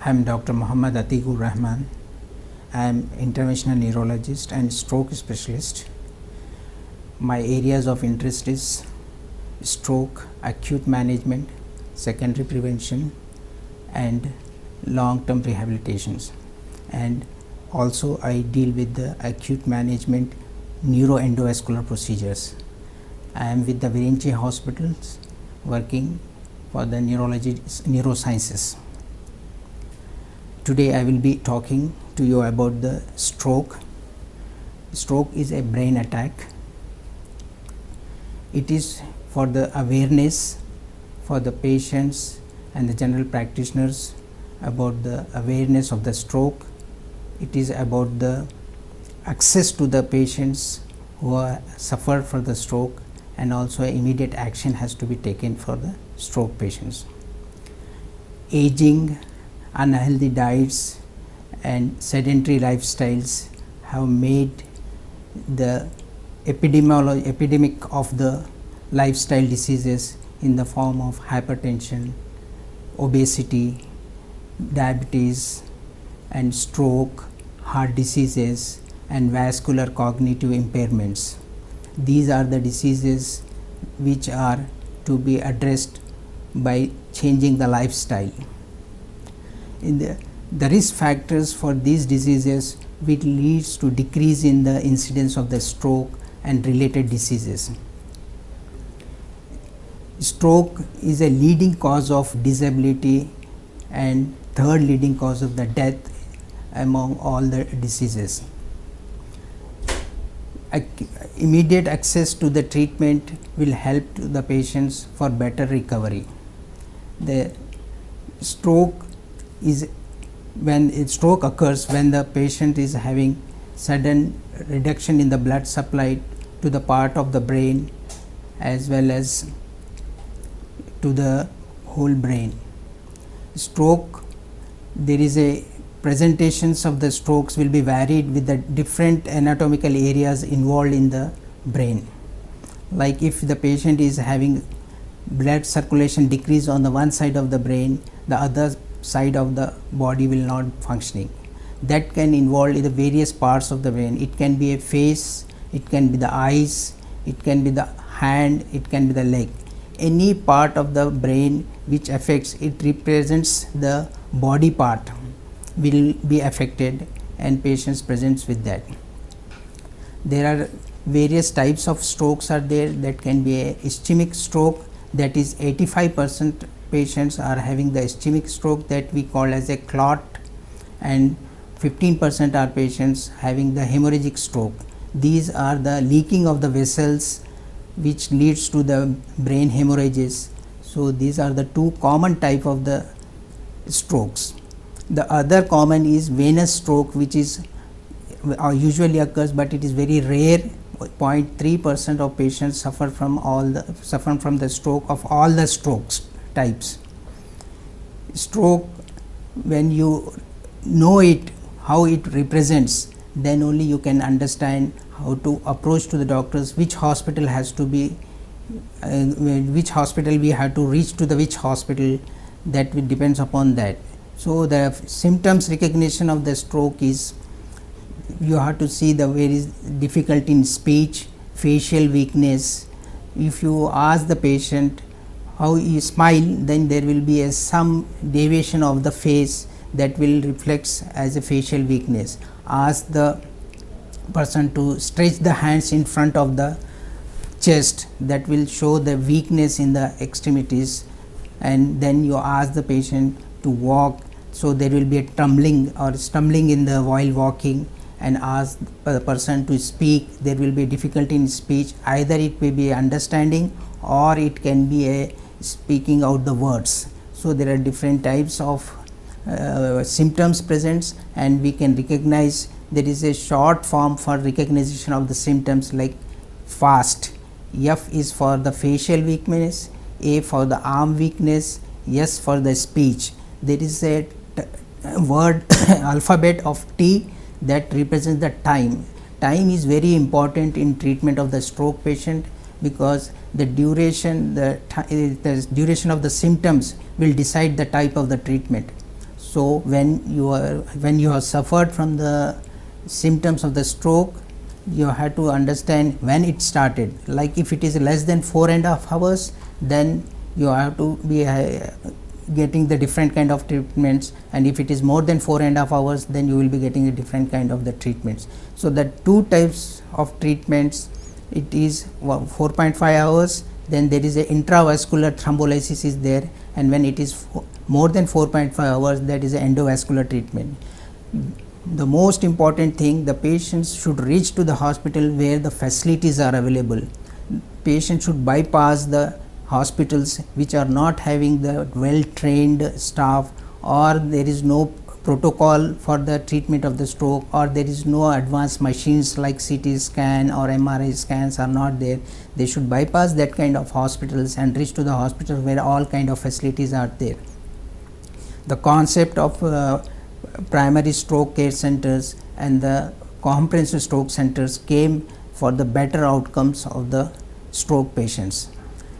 I am Dr. Mohammed Ateequr Rahman. I am interventional neurologist and stroke specialist. My areas of interest is stroke, acute management, secondary prevention and long-term rehabilitations, and also I deal with the acute management neuroendovascular procedures. I am with the Virinchi hospitals working for the neurosciences. Today I will be talking to you about the stroke. Stroke is a brain attack. It is for the awareness for the patients and the general practitioners about the awareness of the stroke. It is about the access to the patients who are suffered from the stroke, and also immediate action has to be taken for the stroke patients. Aging, unhealthy diets and sedentary lifestyles have made the epidemic of the lifestyle diseases in the form of hypertension, obesity, diabetes and stroke, heart diseases and vascular cognitive impairments. These are the diseases which are to be addressed by changing the lifestyle. The risk factors for these diseases which leads to decrease in the incidence of the stroke and related diseases. Stroke is a leading cause of disability and third leading cause of the death among all the diseases. Immediate access to the treatment will help to the patients for better recovery. The stroke is when stroke occurs when the patient is having sudden reduction in the blood supply to the part of the brain as well as to the whole brain. Stroke, there is a presentations of the strokes will be varied with the different anatomical areas involved in the brain. Like if the patient is having blood circulation decrease on the one side of the brain, the other side of the body will not functioning. That can involve in the various parts of the brain. It can be a face, it can be the eyes, it can be the hand, it can be the leg. Any part of the brain which affects it represents the body part will be affected, and patients presents with that. There are various types of strokes are there. That can be a ischemic stroke, that is 85% patients are having the ischemic stroke that we call as a clot, and 15% are patients having the hemorrhagic stroke. These are the leaking of the vessels which leads to the brain hemorrhages. So these are the two common type of the strokes. The other common is venous stroke, which is usually occurs, but it is very rare. 0.3% of patients suffer from the stroke of all the strokes types. Stroke, when you know it, how it represents, then only you can understand how to approach to the doctors, which hospital has to be, which hospital we have to reach to the which hospital, that will depends upon that. So the symptoms recognition of the stroke is, you have to see the very difficulty in speech, facial weakness. If you ask the patient how you smile, then there will be some deviation of the face that will reflect as a facial weakness. Ask the person to stretch the hands in front of the chest, that will show the weakness in the extremities. And then you ask the patient to walk, so there will be a tumbling or stumbling in the while walking, and ask the person to speak, there will be difficulty in speech. Either it may be understanding or it can be a speaking out the words. So there are different types of symptoms presents, and we can recognize. There is a short form for recognition of the symptoms like FAST. F is for the facial weakness, A for the arm weakness, S for the speech. There is a word alphabet of T that represents the time. Time is very important in treatment of the stroke patient, because the duration of the symptoms will decide the type of the treatment. So when you have suffered from the symptoms of the stroke, you have to understand when it started. Like if it is less than 4.5 hours, then you have to be getting the different kind of treatments, and if it is more than 4.5 hours, then you will be getting a different kind of the treatments. So the two types of treatments, it is 4.5 hours, then there is a intravascular thrombolysis is there, and when it is more than 4.5 hours, that is an endovascular treatment. The most important thing, the patients should reach to the hospital where the facilities are available. Patient should bypass the hospitals which are not having the well trained staff, or there is no protocol for the treatment of the stroke, or there is no advanced machines like CT scan or MRI scans are not there. They should bypass that kind of hospitals and reach to the hospital where all kind of facilities are there. The concept of primary stroke care centers and the comprehensive stroke centers came for the better outcomes of the stroke patients.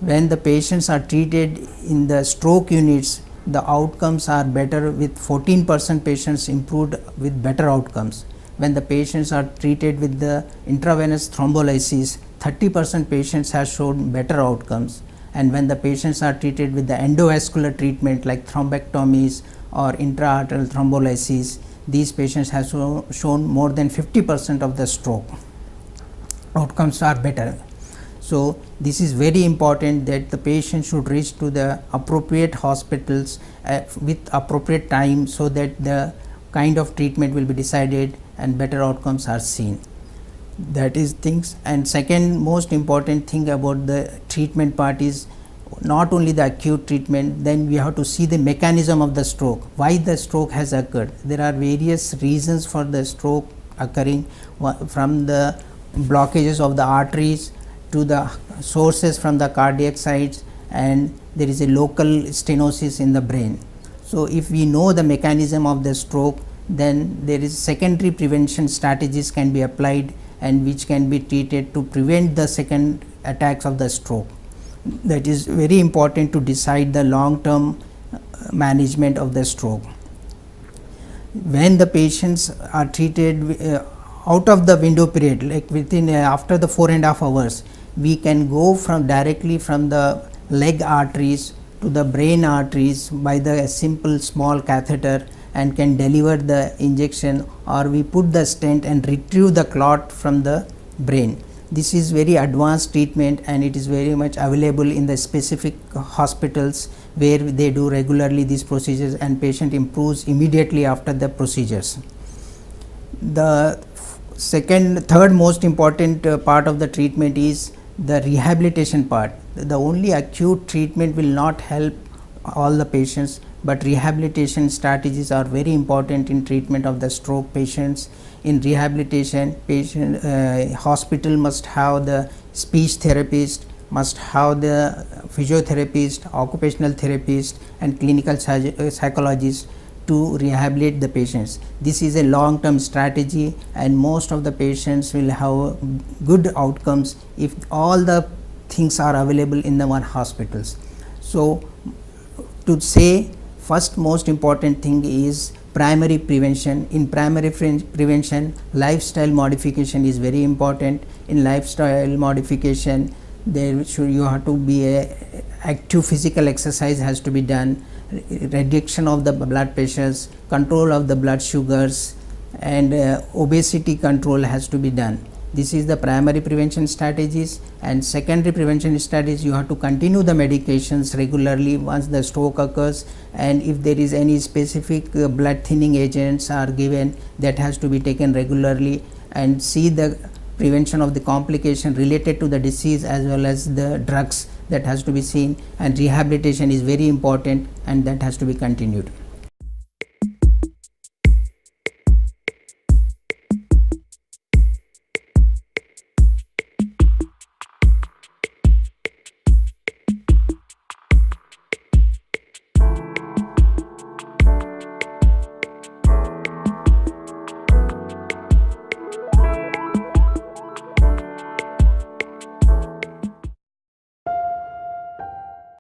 When the patients are treated in the stroke units, the outcomes are better, with 14% patients improved with better outcomes. When the patients are treated with the intravenous thrombolysis, 30% patients have shown better outcomes, and when the patients are treated with the endovascular treatment like thrombectomies or intra-arterial thrombolysis, these patients have shown more than 50% of the stroke outcomes are better. So this is very important that the patient should reach to the appropriate hospitals with appropriate time, so that the kind of treatment will be decided and better outcomes are seen. That is things. And second most important thing about the treatment part is not only the acute treatment, then we have to see the mechanism of the stroke, why the stroke has occurred. There are various reasons for the stroke occurring, from the blockages of the arteries to the sources from the cardiac sites, and there is a local stenosis in the brain. So if we know the mechanism of the stroke, then there is secondary prevention strategies can be applied, and which can be treated to prevent the second attacks of the stroke. That is very important to decide the long term management of the stroke. When the patients are treated out of the window period, like within after the 4.5 hours, we can go directly from the leg arteries to the brain arteries by the simple small catheter, and can deliver the injection, or we put the stent and retrieve the clot from the brain. This is very advanced treatment, and it is very much available in the specific hospitals where they do regularly these procedures, and patient improves immediately after the procedures. The third most important part of the treatment is the rehabilitation part. The only acute treatment will not help all the patients, but rehabilitation strategies are very important in treatment of the stroke patients. In rehabilitation, hospital must have the speech therapist, must have the physiotherapist, occupational therapist, and clinical psychologist to rehabilitate the patients. This is a long term strategy, and most of the patients will have good outcomes if all the things are available in the one hospitals. So to say, first most important thing is primary prevention. In primary prevention, lifestyle modification is very important. In lifestyle modification, you have to be active physical exercise has to be done, reduction of the blood pressures, control of the blood sugars, and obesity control has to be done. This is the primary prevention strategies. And secondary prevention strategies, you have to continue the medications regularly once the stroke occurs, and if there is any specific blood thinning agents are given, that has to be taken regularly, and see the prevention of the complication related to the disease as well as the drugs, that has to be seen. And rehabilitation is very important, and that has to be continued.